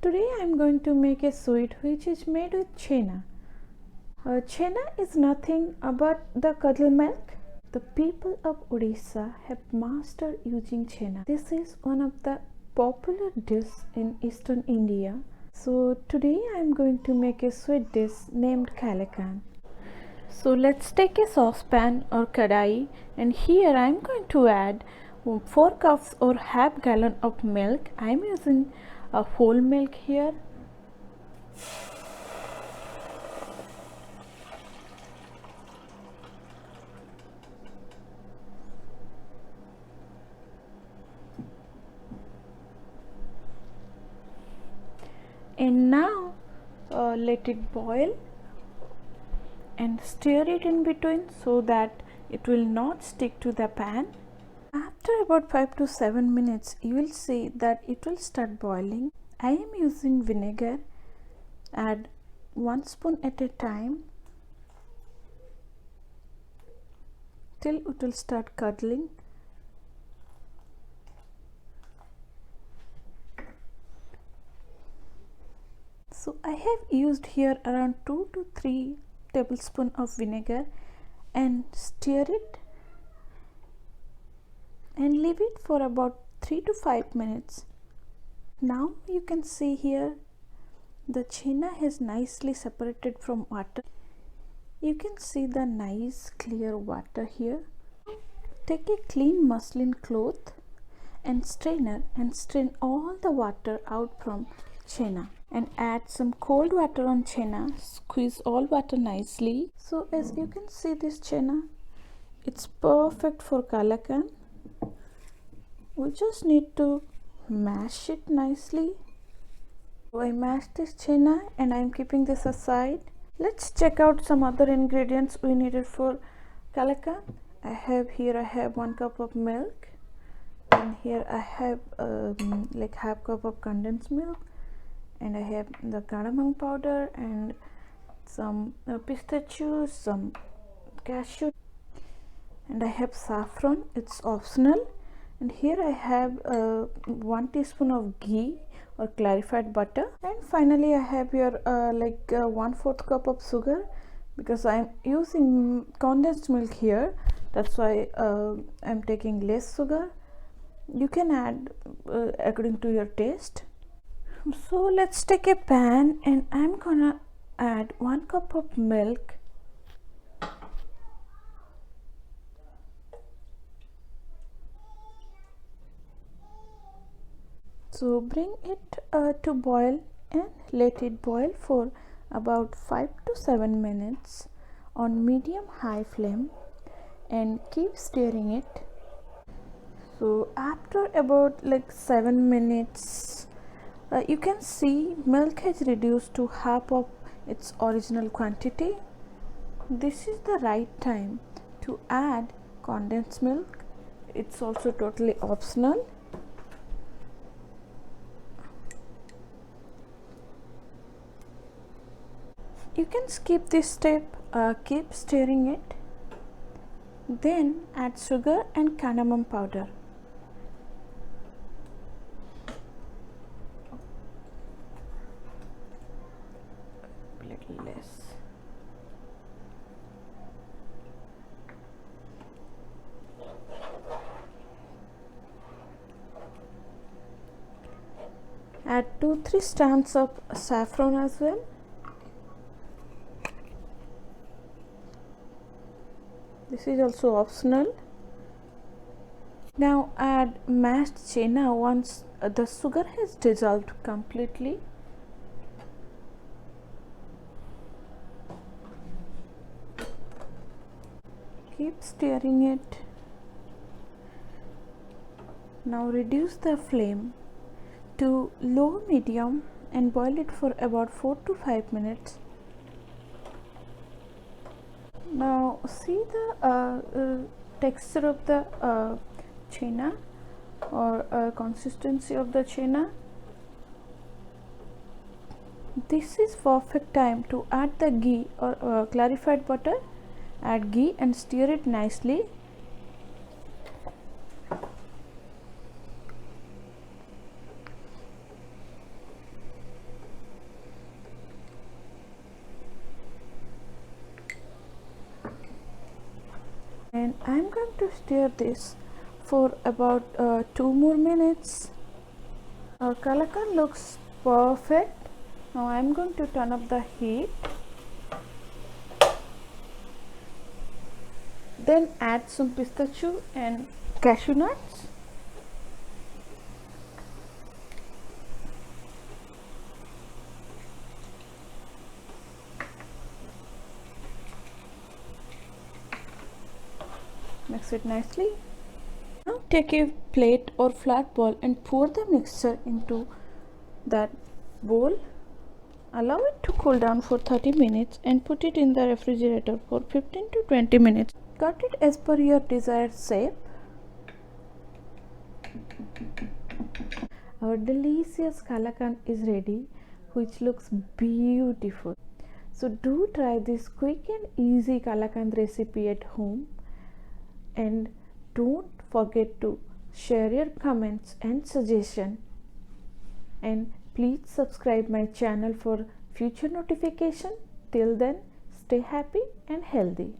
Today I am going to make a sweet which is made with chena. Chena is nothing but the curdled milk. The people of Odisha have mastered using chena. This is one of the popular dishes in eastern India. So today I am going to make a sweet dish named Kalakand. So let's take a saucepan or kadai, and here I am going to add 4 cups or half gallon of milk. I am using a whole milk here. And now let it boil and stir it in between so that it will not stick to the pan. After about 5 to 7 minutes you will see that it will start boiling. I am using vinegar. Add 1 spoon at a time till it will start curdling. So I have used here around 2 to 3 tablespoons of vinegar and stir it and leave it for about 3 to 5 minutes. Now you can see here the chena has nicely separated from water. You can see the nice clear water here. Take a clean muslin cloth and strainer and strain all the water out from chena and add some cold water on chena. Squeeze all water nicely. So as you can see, this chena, it's perfect for kalakand. We just need to mash it nicely. So I mashed this chena and I am keeping this aside. Let's check out some other ingredients we needed for kalakand. I have 1 cup of milk, and here I have like half cup of condensed milk, and I have the cardamom powder and some pistachios, some cashew, and I have saffron. It's optional. And here I have 1 teaspoon of ghee or clarified butter, and finally I have here 1/4 cup of sugar, because I am using condensed milk here. That's why I am taking less sugar. You can add according to your taste. So let's take a pan and I'm gonna add 1 cup of milk. So bring it to boil and let it boil for about 5 to 7 minutes on medium high flame and keep stirring it. So after about 7 minutes, you can see milk has reduced to half of its original quantity. This is the right time to add condensed milk. It's also totally optional. You can skip this step. Keep stirring it. Then add sugar and cardamom powder. A little less. Add 2-3 strands of saffron as well. This is also optional. Now add mashed chena once the sugar has dissolved completely. Keep stirring it. Now reduce the flame to low medium and boil it for about 4 to 5 minutes. Now see the texture of the chena or consistency of the chena. This is perfect time to add the ghee or clarified butter. Add ghee and stir it nicely. and I'm going to stir this for about 2 more minutes. Our kalakand looks perfect. Now I'm going to turn up the heat. Then add some pistachio and cashew nuts. Mix it nicely. Now take a plate or flat bowl and pour the mixture into that bowl. Allow it to cool down for 30 minutes and put it in the refrigerator for 15 to 20 minutes. Cut it as per your desired shape. Our delicious kalakand is ready, which looks beautiful. So do try this quick and easy kalakand recipe at home, and don't forget to share your comments and suggestions, and please subscribe my channel for future notification. Till then, stay happy and healthy.